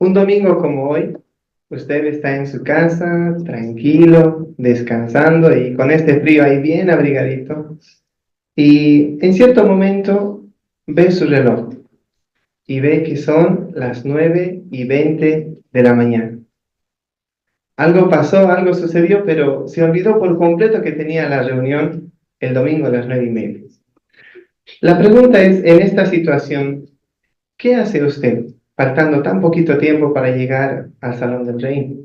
Un domingo como hoy, usted está en su casa, tranquilo, descansando y con este frío ahí bien abrigadito. Y en cierto momento ve su reloj y ve que son las 9:20 de la mañana. Algo pasó, algo sucedió, pero se olvidó por completo que tenía la reunión el domingo a las 9:30. La pregunta es, en esta situación, ¿qué hace usted faltando tan poquito tiempo para llegar al Salón del Reino?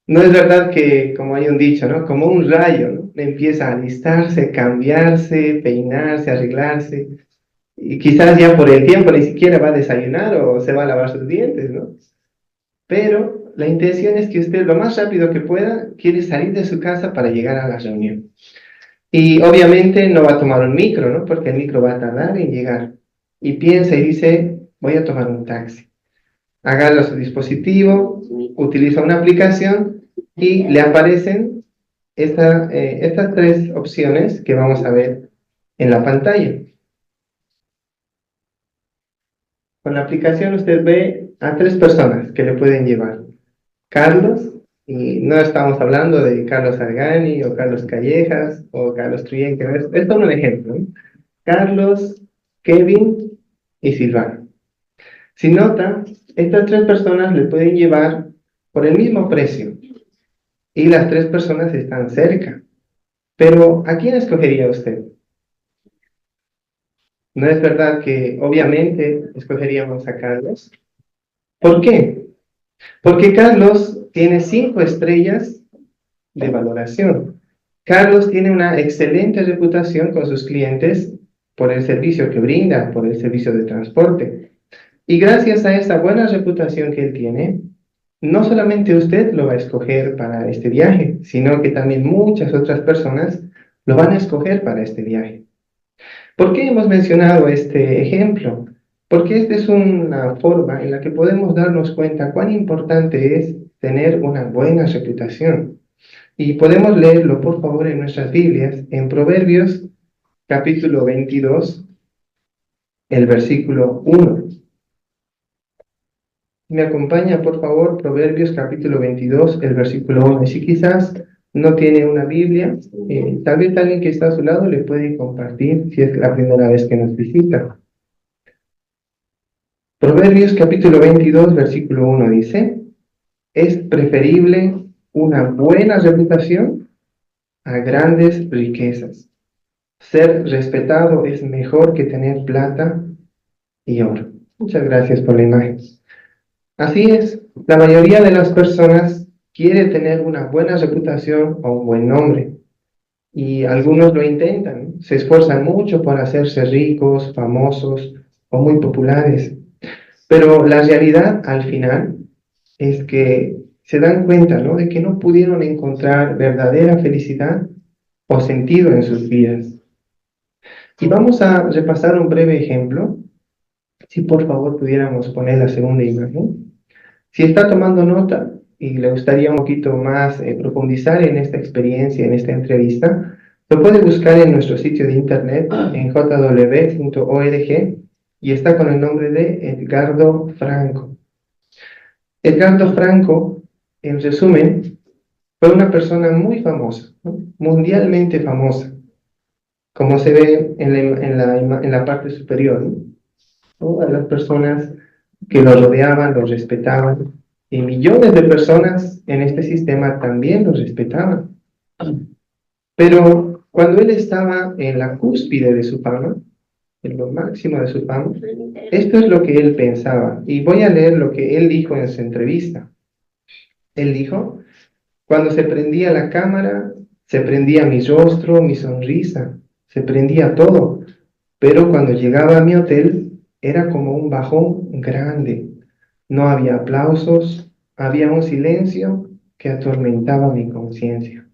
No es verdad que, como hay un dicho, ¿no? Como un rayo, ¿no? Empieza a alistarse, cambiarse, peinarse, arreglarse, y quizás ya por el tiempo ni siquiera va a desayunar o se va a lavar sus dientes, ¿no? Pero la intención es que usted lo más rápido que pueda quiere salir de su casa para llegar a la reunión. Y obviamente no va a tomar un micro, ¿no? Porque el micro va a tardar en llegar. Y piensa y dice, voy a tomar un taxi. Agarra su dispositivo, utiliza una aplicación y le aparecen estas tres opciones que vamos a ver en la pantalla. Con la aplicación usted ve a tres personas que le pueden llevar. Carlos, y no estamos hablando de Carlos Argani o Carlos Callejas o Carlos Trujillo, que es solo un ejemplo, ¿no? Carlos, Kevin y Silvana. Si nota, estas tres personas le pueden llevar por el mismo precio y las tres personas están cerca. Pero ¿a quién escogería usted? ¿No es verdad que obviamente escogeríamos a Carlos? ¿Por qué? Porque Carlos tiene 5 estrellas de valoración. Carlos tiene una excelente reputación con sus clientes por el servicio que brinda, por el servicio de transporte. Y gracias a esa buena reputación que él tiene, no solamente usted lo va a escoger para este viaje, sino que también muchas otras personas lo van a escoger para este viaje. ¿Por qué hemos mencionado este ejemplo? Porque esta es una forma en la que podemos darnos cuenta cuán importante es tener una buena reputación. Y podemos leerlo, por favor, en nuestras Biblias, en Proverbios capítulo 22, el versículo 1. Me acompaña, por favor, Proverbios capítulo 22, el versículo 1. Y si quizás no tiene una Biblia, tal vez alguien que está a su lado le puede compartir si es la primera vez que nos visita. Proverbios capítulo 22, versículo 1 dice, es preferible una buena reputación a grandes riquezas. Ser respetado es mejor que tener plata y oro. Muchas gracias por la imagen. Así es, la mayoría de las personas quiere tener una buena reputación o un buen nombre. Y algunos lo intentan, se esfuerzan mucho por hacerse ricos, famosos o muy populares. Pero la realidad al final es que se dan cuenta, ¿no?, de que no pudieron encontrar verdadera felicidad o sentido en sus vidas. Y vamos a repasar un breve ejemplo. Si por favor pudiéramos poner la segunda imagen. Si está tomando nota y le gustaría un poquito más profundizar en esta experiencia, en esta entrevista, lo puede buscar en nuestro sitio de internet en jw.org y está con el nombre de Edgardo Franco. Edgardo Franco, en resumen, fue una persona muy famosa, ¿no?, mundialmente famosa, como se ve en la parte superior, ¿no? Todas las personas que lo rodeaban, lo respetaban, y millones de personas en este sistema también lo respetaban. Pero cuando él estaba en la cúspide de su fama, en lo máximo de su fama, esto es lo que él pensaba. Y voy a leer lo que él dijo en su entrevista. Él dijo, cuando se prendía la cámara, se prendía mi rostro, mi sonrisa, se prendía todo. Pero cuando llegaba a mi hotel, era como un bajón grande. No había aplausos, había un silencio que atormentaba mi conciencia.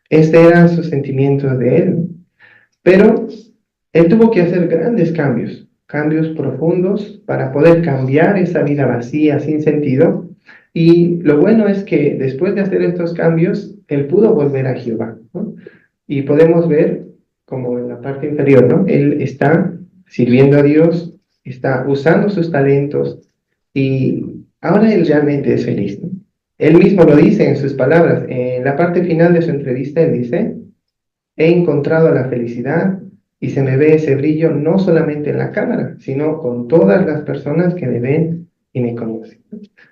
Este eran sus sentimientos de él. Pero él tuvo que hacer grandes cambios, cambios profundos para poder cambiar esa vida vacía, sin sentido. Y lo bueno es que después de hacer estos cambios, él pudo volver a Jehová, ¿no? Y podemos ver, como en la parte inferior, ¿no?, él está sirviendo a Dios, está usando sus talentos Y ahora él realmente es feliz, ¿no? Él mismo lo dice en sus palabras. En la parte final de su entrevista, él dice: he encontrado la felicidad y se me ve ese brillo no solamente en la cámara, sino con todas las personas que me ven y me conocen.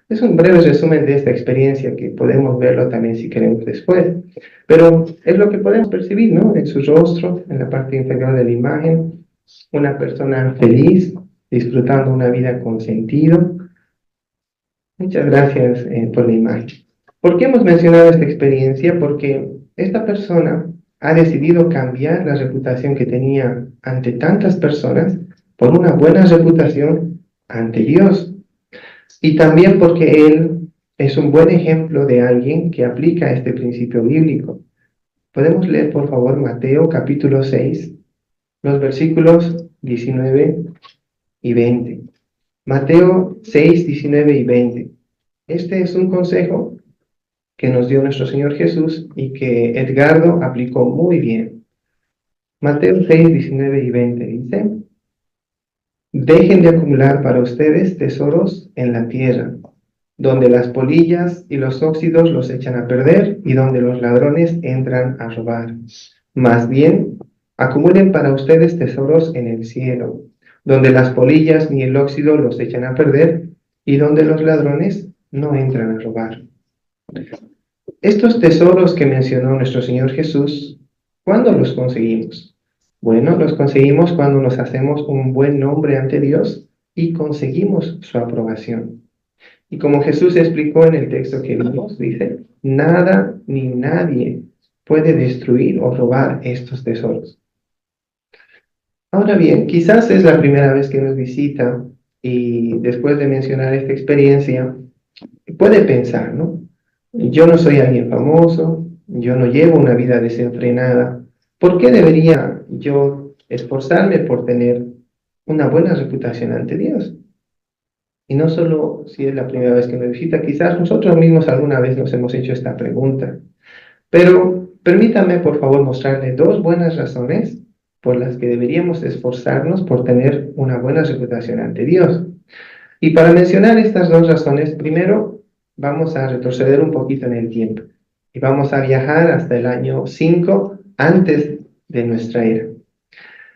Es un breve resumen de esta experiencia que podemos verlo también si queremos después, pero es lo que podemos percibir, ¿no? En su rostro, en la parte inferior de la imagen, una persona feliz, disfrutando una vida con sentido. Muchas gracias por la imagen. ¿Por qué hemos mencionado esta experiencia? Porque esta persona ha decidido cambiar la reputación que tenía ante tantas personas por una buena reputación ante Dios. Y también porque él es un buen ejemplo de alguien que aplica este principio bíblico. Podemos leer, por favor, Mateo capítulo 6, los versículos 19 y 20. Mateo 6, 19 y 20. Este es un consejo que nos dio nuestro Señor Jesús y que Edgardo aplicó muy bien. Mateo 6, 19 y 20 dice: dejen de acumular para ustedes tesoros en la tierra, donde las polillas y los óxidos los echan a perder y donde los ladrones entran a robar. Más bien, acumulen para ustedes tesoros en el cielo, donde las polillas ni el óxido los echan a perder y donde los ladrones no entran a robar. Estos tesoros que mencionó nuestro Señor Jesús, ¿cuándo los conseguimos? Bueno, los conseguimos cuando nos hacemos un buen nombre ante Dios y conseguimos su aprobación. Y como Jesús explicó en el texto que vimos, dice: nada ni nadie puede destruir o robar estos tesoros. Ahora bien, quizás es la primera vez que nos visita y después de mencionar esta experiencia, puede pensar, ¿no? Yo no soy alguien famoso, yo no llevo una vida desenfrenada. ¿Por qué debería yo esforzarme por tener una buena reputación ante Dios? Y no solo si es la primera vez que me visita, quizás nosotros mismos alguna vez nos hemos hecho esta pregunta. Pero permítame, por favor, mostrarle dos buenas razones por las que deberíamos esforzarnos por tener una buena reputación ante Dios. Y para mencionar estas dos razones, primero vamos a retroceder un poquito en el tiempo y vamos a viajar hasta el año 5 antes de nuestra era.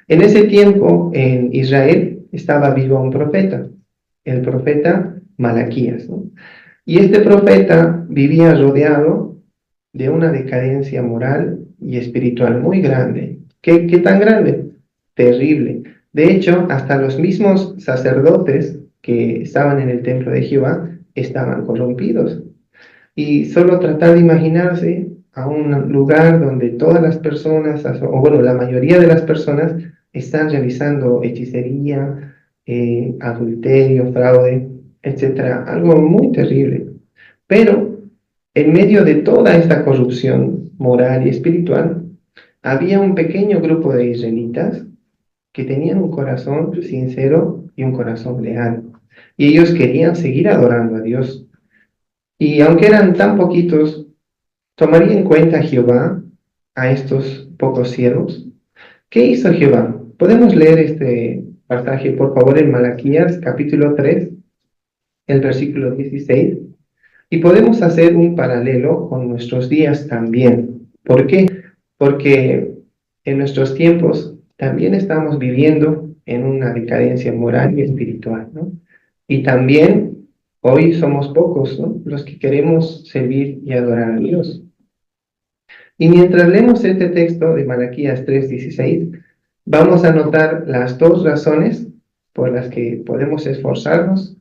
En ese tiempo, en Israel, estaba vivo un profeta, el profeta Malaquías, ¿no? Y este profeta vivía rodeado de una decadencia moral y espiritual muy grande. ¿Qué tan grande? Terrible. De hecho, hasta los mismos sacerdotes que estaban en el templo de Jehová estaban corrompidos. Y solo tratar de imaginarse a un lugar donde todas las personas, o bueno, la mayoría de las personas están realizando hechicería, adulterio, fraude, etcétera, algo muy terrible. Pero en medio de toda esta corrupción moral y espiritual, había un pequeño grupo de israelitas que tenían un corazón sincero y un corazón leal. Y ellos querían seguir adorando a Dios. Y aunque eran tan poquitos, ¿tomaría en cuenta Jehová a estos pocos siervos? ¿Qué hizo Jehová? Podemos leer este pasaje, por favor, en Malaquías capítulo 3, el versículo 16, y podemos hacer un paralelo con nuestros días también. ¿Por qué? Porque en nuestros tiempos también estamos viviendo en una decadencia moral y espiritual, ¿no? Y también hoy somos pocos, ¿no?, los que queremos servir y adorar a Dios. Y mientras leemos este texto de Malaquías 3:16, vamos a notar las dos razones por las que podemos esforzarnos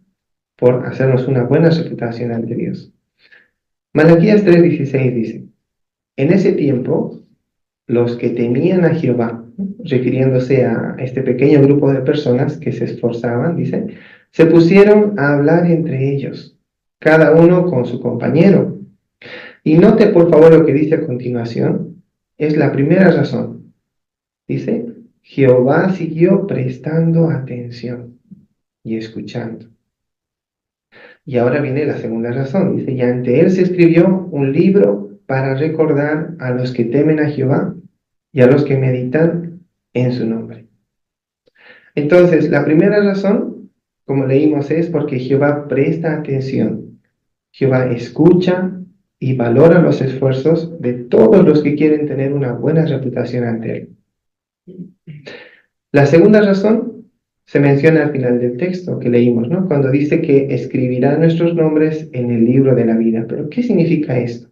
por hacernos una buena reputación ante Dios. Malaquías 3:16 dice: en ese tiempo, los que temían a Jehová, refiriéndose a este pequeño grupo de personas que se esforzaban, dice, se pusieron a hablar entre ellos, cada uno con su compañero. Y note por favor lo que dice a continuación, es la primera razón. Dice: Jehová siguió prestando atención y escuchando. Y ahora viene la segunda razón, dice: y ante él se escribió un libro para recordar a los que temen a Jehová y a los que meditan en su nombre. Entonces, la primera razón como leímos, es porque Jehová presta atención. Jehová escucha y valora los esfuerzos de todos los que quieren tener una buena reputación ante Él. La segunda razón se menciona al final del texto que leímos, ¿no? Cuando dice que escribirá nuestros nombres en el libro de la vida. ¿Pero qué significa esto?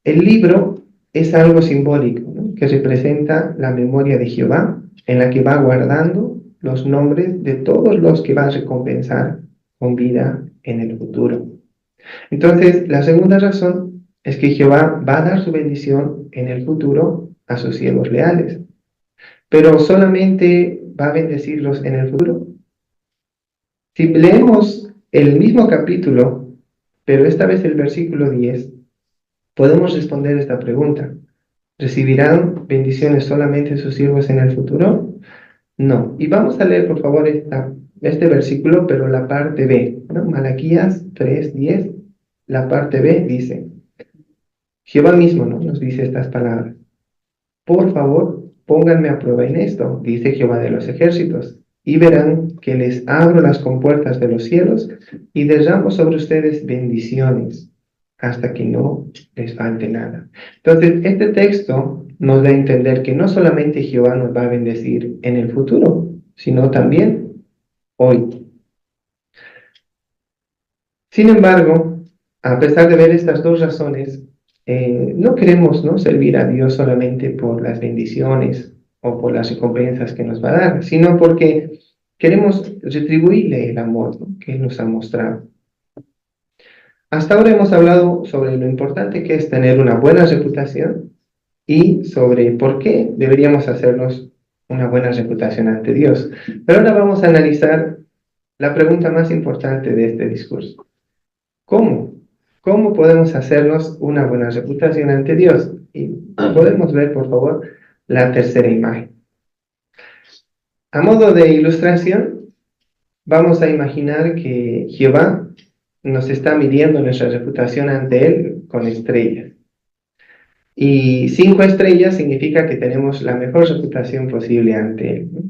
El libro es algo simbólico, ¿no? Que representa la memoria de Jehová, en la que va guardando los nombres de todos los que va a recompensar con vida en el futuro. Entonces, la segunda razón es que Jehová va a dar su bendición en el futuro a sus siervos leales. Pero solamente va a bendecirlos en el futuro. Si leemos el mismo capítulo, pero esta vez el versículo 10, podemos responder esta pregunta. ¿Recibirán bendiciones solamente sus siervos en el futuro? No. Y vamos a leer, por favor, este versículo, pero la parte B, ¿no? Malaquías 3:10, la parte B dice, Jehová mismo, ¿no?, nos dice estas palabras. Por favor, pónganme a prueba en esto, dice Jehová de los ejércitos, y verán que les abro las compuertas de los cielos y derramo sobre ustedes bendiciones hasta que no les falte nada. Entonces, este texto nos da a entender que no solamente Jehová nos va a bendecir en el futuro, sino también hoy. Sin embargo, a pesar de ver estas dos razones, no queremos, ¿no?, servir a Dios solamente por las bendiciones o por las recompensas que nos va a dar, sino porque queremos retribuirle el amor, ¿no?, que Él nos ha mostrado. Hasta ahora hemos hablado sobre lo importante que es tener una buena reputación y sobre por qué deberíamos hacernos una buena reputación ante Dios. Pero ahora vamos a analizar la pregunta más importante de este discurso. ¿Cómo? ¿Cómo podemos hacernos una buena reputación ante Dios? Y podemos ver, por favor, la tercera imagen. A modo de ilustración, vamos a imaginar que Jehová nos está midiendo nuestra reputación ante Él con estrellas. Y 5 estrellas significa que tenemos la mejor reputación posible ante Él, ¿no?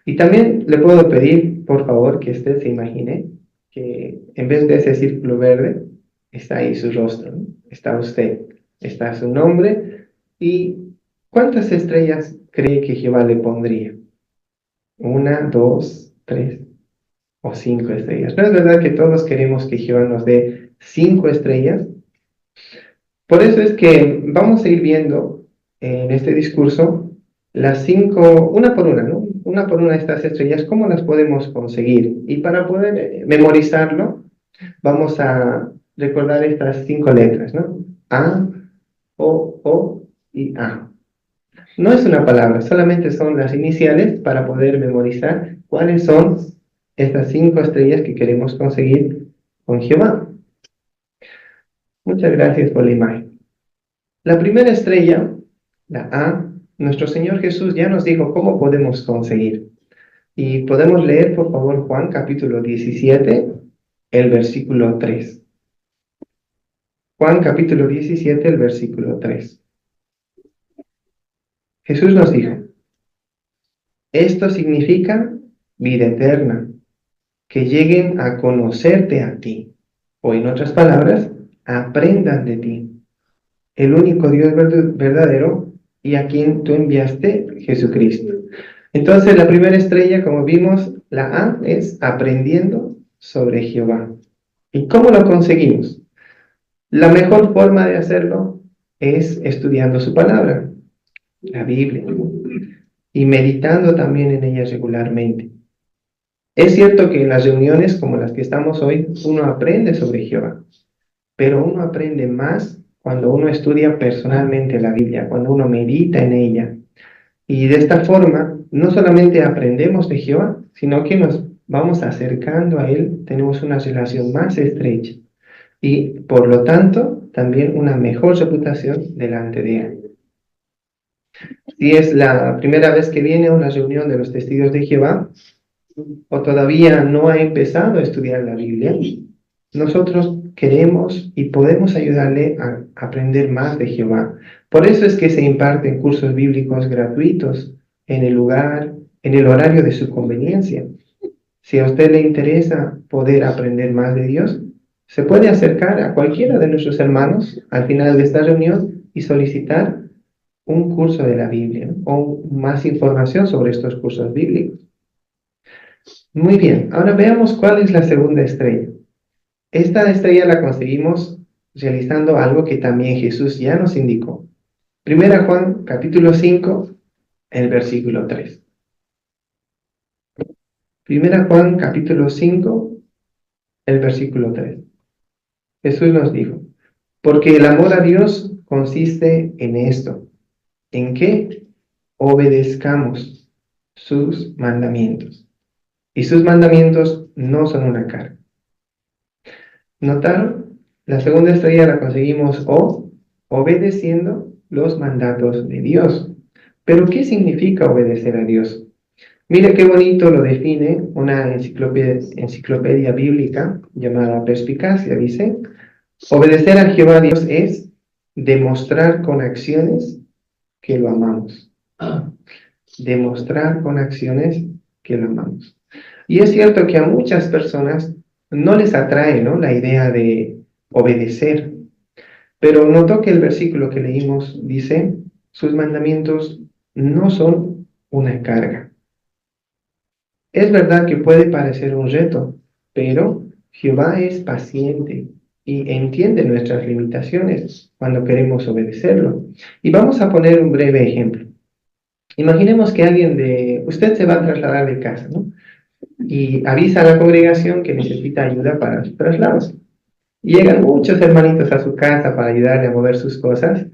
Y también le puedo pedir, por favor, que usted se imagine que en vez de ese círculo verde, está ahí su rostro, ¿no? Está usted, está su nombre. ¿Y cuántas estrellas cree que Jehová le pondría? 1, 2, 3 o 5 estrellas. ¿No es verdad que todos queremos que Jehová nos dé 5 estrellas? Por eso es que vamos a ir viendo en este discurso las 5, una por una, ¿no? Una por una de estas estrellas, ¿cómo las podemos conseguir? Y para poder memorizarlo, vamos a recordar estas 5 letras, ¿no? A, O y A. No es una palabra, solamente son las iniciales para poder memorizar cuáles son estas 5 estrellas que queremos conseguir con Jehová. Muchas gracias por la imagen. La primera estrella, la A, nuestro Señor Jesús ya nos dijo cómo podemos conseguir. Y podemos leer, por favor, Juan capítulo 17, el versículo 3. Juan capítulo 17, el versículo 3. Jesús nos dijo, esto significa vida eterna, que lleguen a conocerte a ti, o en otras palabras, aprendan de ti, el único Dios verdadero y a quien tú enviaste, Jesucristo. Entonces, la primera estrella, como vimos, la A, es aprendiendo sobre Jehová. ¿Y cómo lo conseguimos? La mejor forma de hacerlo es estudiando su palabra, la Biblia, y meditando también en ella regularmente. Es cierto que en las reuniones como las que estamos hoy, uno aprende sobre Jehová, pero uno aprende más cuando uno estudia personalmente la Biblia, cuando uno medita en ella. Y de esta forma, no solamente aprendemos de Jehová, sino que nos vamos acercando a Él, tenemos una relación más estrecha y, por lo tanto, también una mejor reputación delante de Él. Si es la primera vez que viene a una reunión de los testigos de Jehová, o todavía no ha empezado a estudiar la Biblia, nosotros queremos y podemos ayudarle a aprender más de Jehová. Por eso es que se imparten cursos bíblicos gratuitos en el lugar, en el horario de su conveniencia. Si a usted le interesa poder aprender más de Dios, se puede acercar a cualquiera de nuestros hermanos al final de esta reunión y solicitar un curso de la Biblia, ¿no? O más información sobre estos cursos bíblicos. Muy bien, ahora veamos cuál es la segunda estrella. Esta estrella la conseguimos realizando algo que también Jesús ya nos indicó. Primera Juan, capítulo 5, el versículo 3. Primera Juan, capítulo 5, el versículo 3. Jesús nos dijo, porque el amor a Dios consiste en esto, en que obedezcamos sus mandamientos. Y sus mandamientos no son una carga. ¿Notaron? La segunda estrella la conseguimos obedeciendo los mandatos de Dios. Pero ¿qué significa obedecer a Dios? Mire qué bonito lo define una enciclopedia bíblica llamada Perspicacia. Dice, obedecer a Jehová Dios es demostrar con acciones que lo amamos. Demostrar con acciones que lo amamos. Y es cierto que a muchas personas no les atrae, ¿no?, la idea de obedecer. Pero notó que el versículo que leímos dice, sus mandamientos no son una carga. Es verdad que puede parecer un reto, pero Jehová es paciente y entiende nuestras limitaciones cuando queremos obedecerlo. Y vamos a poner un breve ejemplo. Imaginemos que usted se va a trasladar de casa, ¿no? Y avisa a la congregación que necesita ayuda para su traslado. Y llegan muchos hermanitos a su casa para ayudarle a mover sus cosas.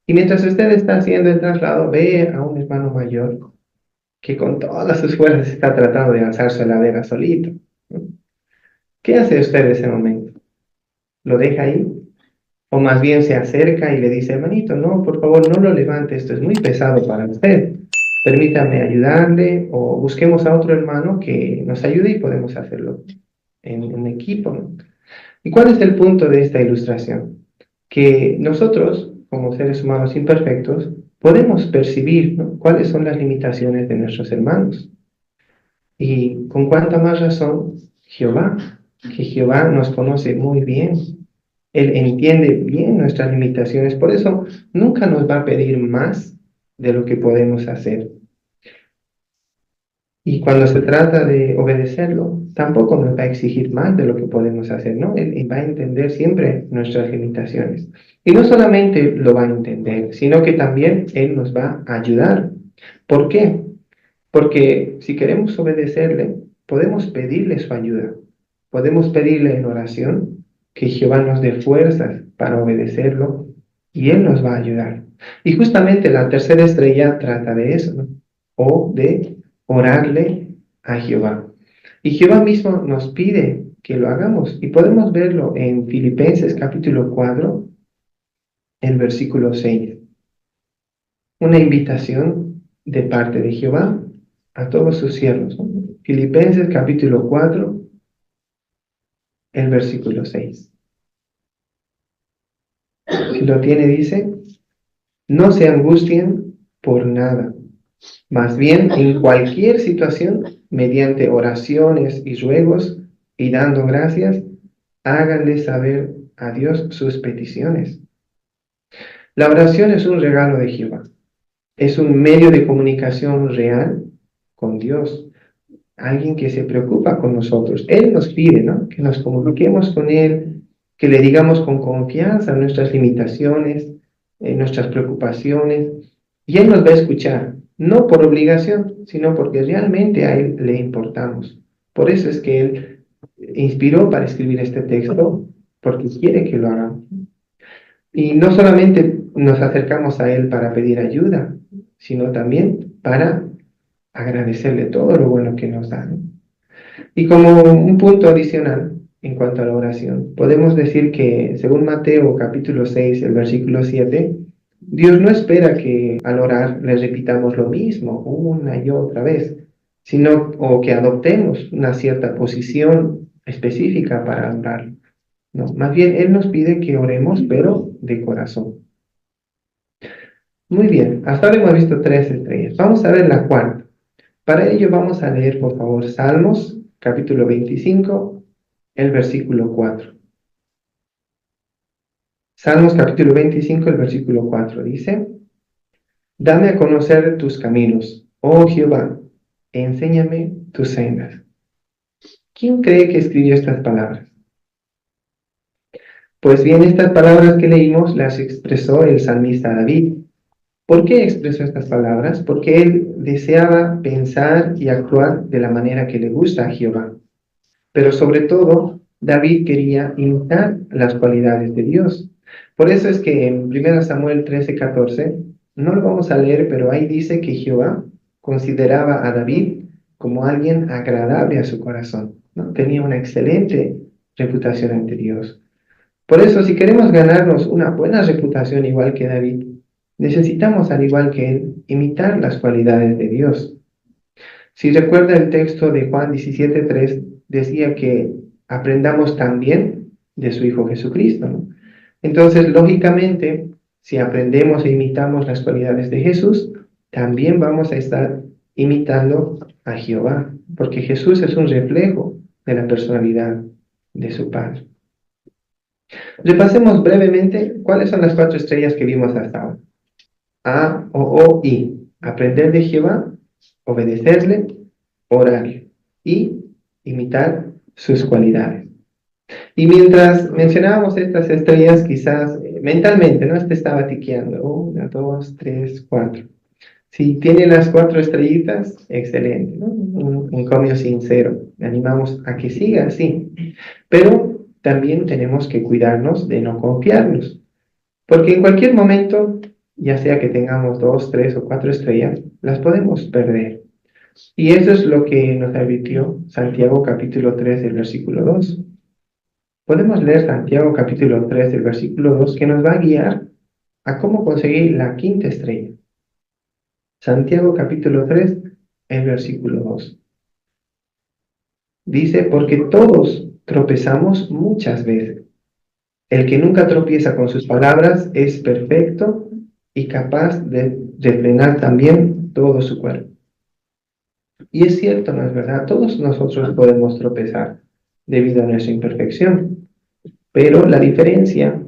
Y mientras usted está haciendo el traslado, ve a un hermano mayor que con todas sus fuerzas está tratando de alzar su heladera solito, ¿no? ¿Qué hace usted en ese momento? ¿Lo deja ahí? O más bien se acerca y le dice, hermanito, no, por favor, no lo levante, esto es muy pesado para usted. Permítame ayudarle o busquemos a otro hermano que nos ayude y podemos hacerlo en equipo, ¿no? ¿Y cuál es el punto de esta ilustración? Que nosotros, como seres humanos imperfectos, podemos percibir, ¿no?, cuáles son las limitaciones de nuestros hermanos. Y con cuánta más razón Jehová, que Jehová nos conoce muy bien. Él entiende bien nuestras limitaciones, por eso nunca nos va a pedir más de lo que podemos hacer. Y cuando se trata de obedecerlo, tampoco nos va a exigir más de lo que podemos hacer, ¿no? Él va a entender siempre nuestras limitaciones. Y no solamente lo va a entender, sino que también Él nos va a ayudar. ¿Por qué? Porque si queremos obedecerle, podemos pedirle su ayuda. Podemos pedirle en oración que Jehová nos dé fuerzas para obedecerlo y Él nos va a ayudar. Y justamente la tercera estrella trata de eso, ¿no? O de orarle a Jehová. Y Jehová mismo nos pide que lo hagamos. Y podemos verlo en Filipenses capítulo 4, el versículo 6. Una invitación de parte de Jehová a todos sus siervos, ¿no? Filipenses capítulo 4, el versículo 6. Si lo tiene, dice, no se angustien por nada, más bien en cualquier situación, mediante oraciones y ruegos y dando gracias, háganle saber a Dios sus peticiones. La oración es un regalo de Jehová. Es un medio de comunicación real con Dios. Alguien que se preocupa con nosotros. Él nos pide, ¿no?, que nos comuniquemos con Él, que le digamos con confianza nuestras limitaciones, nuestras preocupaciones, y Él nos va a escuchar, no por obligación, sino porque realmente a Él le importamos. Por eso es que Él inspiró para escribir este texto, porque quiere que lo hagamos. Y no solamente nos acercamos a Él para pedir ayuda, sino también para agradecerle todo lo bueno que nos da, ¿no? Y como un punto adicional en cuanto a la oración, podemos decir que según Mateo capítulo 6, el versículo 7, Dios no espera que al orar le repitamos lo mismo una y otra vez, sino o que adoptemos una cierta posición específica para orar, ¿no? Más bien, Él nos pide que oremos, pero de corazón. Muy bien, hasta ahora hemos visto 3 estrellas. Vamos a ver la cuarta. Para ello vamos a leer, por favor, Salmos capítulo 25, el versículo 4. Salmos capítulo 25, el versículo 4 dice: Dame a conocer tus caminos, oh Jehová, enséñame tus sendas. ¿Quién cree que escribió estas palabras? Pues bien, estas palabras que leímos las expresó el salmista David. ¿Por qué expresó estas palabras? Porque él deseaba pensar y actuar de la manera que le gusta a Jehová. Pero sobre todo, David quería imitar las cualidades de Dios. Por eso es que en 1 Samuel 13:14, no lo vamos a leer, pero ahí dice que Jehová consideraba a David como alguien agradable a su corazón, ¿no? Tenía una excelente reputación ante Dios. Por eso, si queremos ganarnos una buena reputación igual que David, necesitamos, al igual que él, imitar las cualidades de Dios. Si recuerda el texto de Juan 17:3, decía que aprendamos también de su Hijo Jesucristo, ¿no? Entonces, lógicamente, si aprendemos e imitamos las cualidades de Jesús, también vamos a estar imitando a Jehová, porque Jesús es un reflejo de la personalidad de su Padre. Repasemos brevemente cuáles son las 4 estrellas que vimos hasta ahora. A, O, I. Aprender de Jehová, obedecerle, orarle y imitar sus cualidades. Y mientras mencionábamos estas estrellas, quizás mentalmente, ¿no? Estaba tiqueando. 1, 2, 3, 4. Si tiene las 4 estrellitas, excelente, ¿no? Un encomio sincero. Le animamos a que siga así. Pero también tenemos que cuidarnos de no confiarnos. Porque en cualquier momento, ya sea que tengamos 2, 3 o 4 estrellas, las podemos perder. Y eso es lo que nos advirtió Santiago capítulo 3, el versículo 2. Podemos leer Santiago capítulo 3, el versículo 2, que nos va a guiar a cómo conseguir la 5ª estrella. Santiago capítulo 3, el versículo 2. Dice: porque todos tropezamos muchas veces. El que nunca tropieza con sus palabras es perfecto y capaz de refrenar también todo su cuerpo. Y es cierto, ¿no es verdad? Todos nosotros podemos tropezar debido a nuestra imperfección, pero la diferencia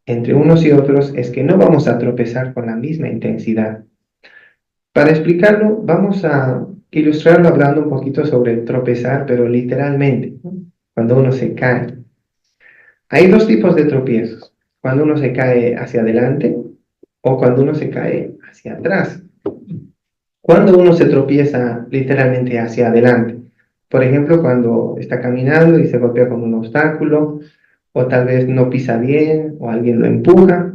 entre unos y otros es que no vamos a tropezar con la misma intensidad. Para explicarlo, vamos a ilustrarlo hablando un poquito sobre tropezar, pero literalmente, ¿no? Cuando uno se cae. Hay 2 tipos de tropiezos: cuando uno se cae hacia adelante o cuando uno se cae hacia atrás. Cuando uno se tropieza literalmente hacia adelante, por ejemplo, cuando está caminando y se golpea con un obstáculo, o tal vez no pisa bien, o alguien lo empuja,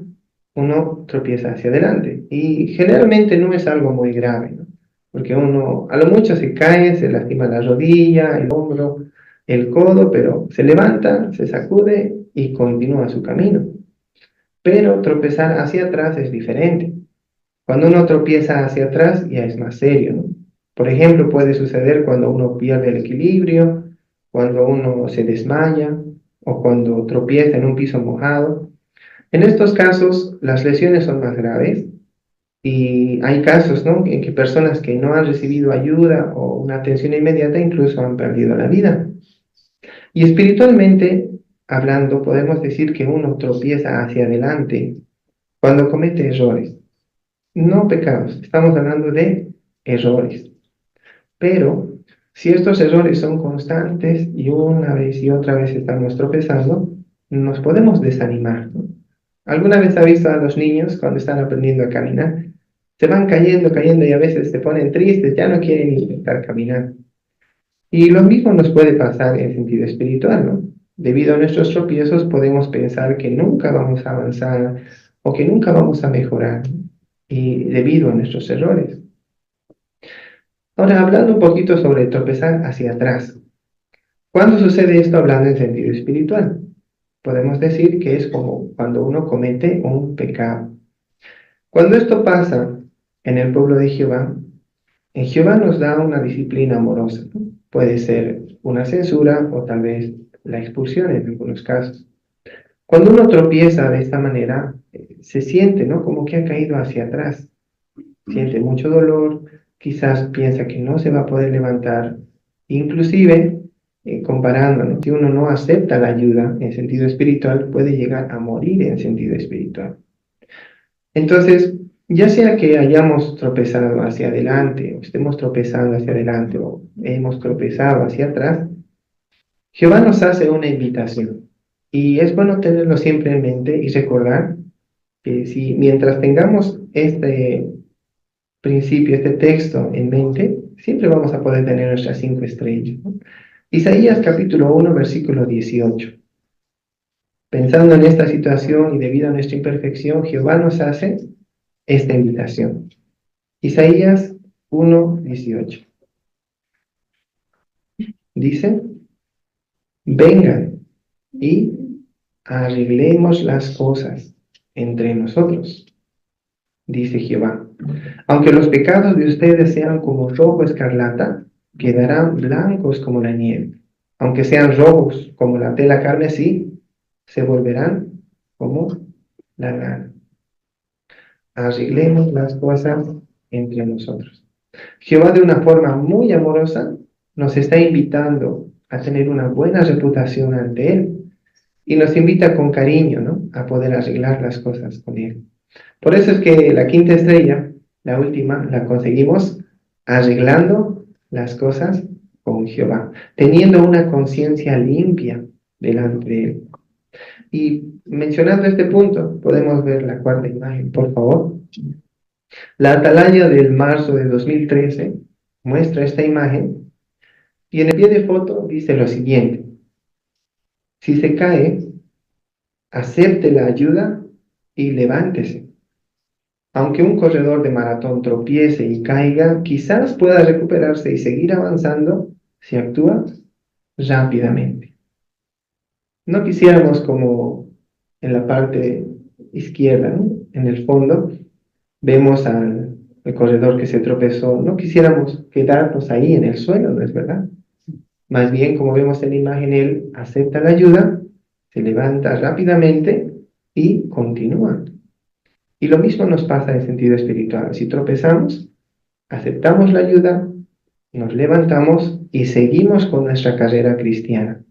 uno tropieza hacia adelante. Y generalmente no es algo muy grave, ¿no? Porque uno a lo mucho se cae, se lastima la rodilla, el hombro, el codo, pero se levanta, se sacude y continúa su camino. Pero tropezar hacia atrás es diferente. Cuando uno tropieza hacia atrás ya es más serio, ¿no? Por ejemplo, puede suceder cuando uno pierde el equilibrio, cuando uno se desmaya o cuando tropieza en un piso mojado. En estos casos, las lesiones son más graves y hay casos, ¿no?, en que personas que no han recibido ayuda o una atención inmediata incluso han perdido la vida. Y espiritualmente hablando, podemos decir que uno tropieza hacia adelante cuando comete errores. No pecados, estamos hablando de errores. Pero si estos errores son constantes y una vez y otra vez estamos tropezando, nos podemos desanimar, ¿no? ¿Alguna vez ha visto a los niños cuando están aprendiendo a caminar? Se van cayendo, cayendo y a veces se ponen tristes, ya no quieren intentar caminar. Y lo mismo nos puede pasar en sentido espiritual, ¿no? Debido a nuestros tropiezos podemos pensar que nunca vamos a avanzar o que nunca vamos a mejorar, y debido a nuestros errores. Ahora, hablando un poquito sobre tropezar hacia atrás. ¿Cuándo sucede esto hablando en sentido espiritual? Podemos decir que es como cuando uno comete un pecado. Cuando esto pasa en el pueblo de Jehová, en Jehová nos da una disciplina amorosa, ¿no? Puede ser una censura o tal vez la expulsión en algunos casos. Cuando uno tropieza de esta manera, se siente, ¿no?, como que ha caído hacia atrás. Siente mucho dolor, quizás piensa que no se va a poder levantar. Inclusive comparando, ¿no? Si uno no acepta la ayuda en sentido espiritual, puede llegar a morir en sentido espiritual. Entonces, ya sea que hayamos tropezado hacia adelante, o estemos tropezando hacia adelante, o hemos tropezado hacia atrás, Jehová nos hace una invitación. Y es bueno tenerlo siempre en mente y recordar que si mientras tengamos este principio, este texto en mente, siempre vamos a poder tener nuestras 5 estrellas, ¿no? Isaías capítulo 1, versículo 18. Pensando en esta situación y debido a nuestra imperfección, Jehová nos hace esta invitación. Isaías 1, 18. Dice, vengan y arreglemos las cosas entre nosotros, dice Jehová. Aunque los pecados de ustedes sean como rojo escarlata, quedarán blancos como la nieve. Aunque sean rojos como la tela carmesí, se volverán como la lana. Arreglemos las cosas entre nosotros. Jehová, de una forma muy amorosa, nos está invitando a tener una buena reputación ante Él y nos invita con cariño, ¿no?, a poder arreglar las cosas con Él. Por eso es que la 5 estrella, la última, la conseguimos arreglando las cosas con Jehová, teniendo una conciencia limpia delante de Él. Y mencionando este punto, podemos ver la 4ª imagen, por favor. La atalaya del marzo de 2013 muestra esta imagen y en el pie de foto dice lo siguiente: si se cae, acepte la ayuda y levántese. Aunque un corredor de maratón tropiece y caiga, quizás pueda recuperarse y seguir avanzando si actúa rápidamente. No quisiéramos, como en la parte izquierda, ¿no?, en el fondo, vemos al corredor que se tropezó, no quisiéramos quedarnos ahí en el suelo, ¿no es verdad? Más bien, como vemos en la imagen, él acepta la ayuda, se levanta rápidamente y continúa. Y lo mismo nos pasa en sentido espiritual. Si tropezamos, aceptamos la ayuda, nos levantamos y seguimos con nuestra carrera cristiana.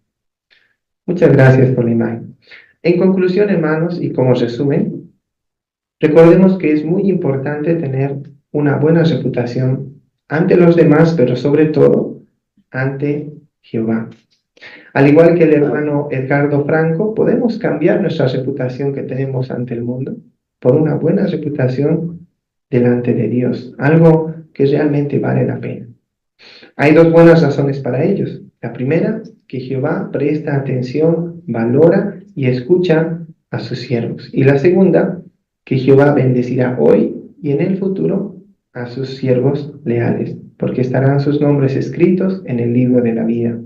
Muchas gracias por la imagen. En conclusión, hermanos, y como resumen, recordemos que es muy importante tener una buena reputación ante los demás, pero sobre todo ante Jehová. Al igual que el hermano Edgardo Franco, podemos cambiar nuestra reputación que tenemos ante el mundo por una buena reputación delante de Dios, algo que realmente vale la pena. Hay 2 buenas razones para ellos. La primera, que Jehová presta atención, valora y escucha a sus siervos. Y la segunda, que Jehová bendecirá hoy y en el futuro a sus siervos leales, porque estarán sus nombres escritos en el libro de la vida.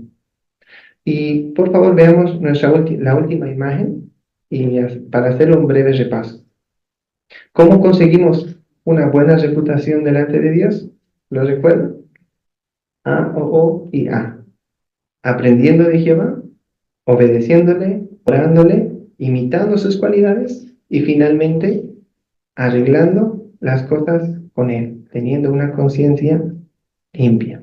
Y por favor veamos la última imagen y para hacer un breve repaso. ¿Cómo conseguimos una buena reputación delante de Dios? ¿Lo recuerdan? A, O y A. Aprendiendo de Jehová, obedeciéndole, orándole, imitando sus cualidades y finalmente arreglando las cosas con Él, teniendo una conciencia limpia.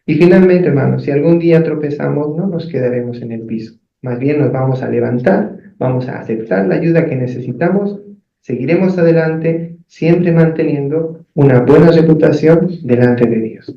Y finalmente, hermanos, si algún día tropezamos, no nos quedaremos en el piso. Más bien nos vamos a levantar, vamos a aceptar la ayuda que necesitamos, seguiremos adelante, siempre manteniendo una buena reputación delante de Dios.